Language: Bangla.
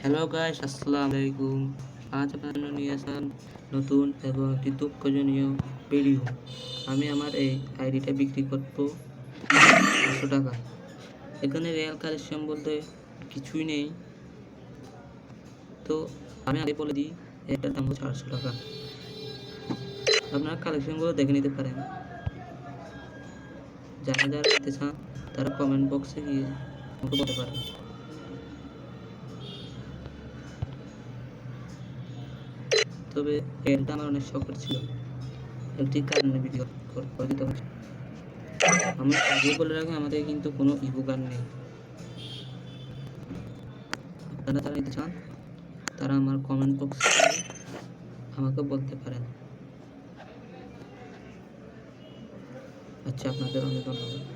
হ্যালো গাইস, আসসালামু আলাইকুম। আজ আপনার নিয়ে আসলাম নতুন এবং একটি দুঃখজনীয় ভিডিও। আমি আমার এই আইডিটা বিক্রি করব 500 টাকা। এখানে রিয়েল কালেকশন বলতে কিছুই নেই, তো আমি আগে বলে দিই এটার দাম হচ্ছে 800 টাকা। আপনারা কালেকশনগুলো দেখে নিতে পারেন। যারা যারা নিতে চান তারা কমেন্ট বক্সে গিয়ে আমাকে বলতে পারেন। তবে এটা আমার অনেক শখের ছিল, একটি কারণে ভিডিও করে দিতে হচ্ছে। আমি আগে বলে রাখি, আমাদের কিন্তু কোনো ইবু গান নেই। আপনারা যারা নিতে চান তারা আমার কমেন্ট বক্সে আমাকে বলতে পারেন। আচ্ছা, আপনাদের অনেক ধন্যবাদ।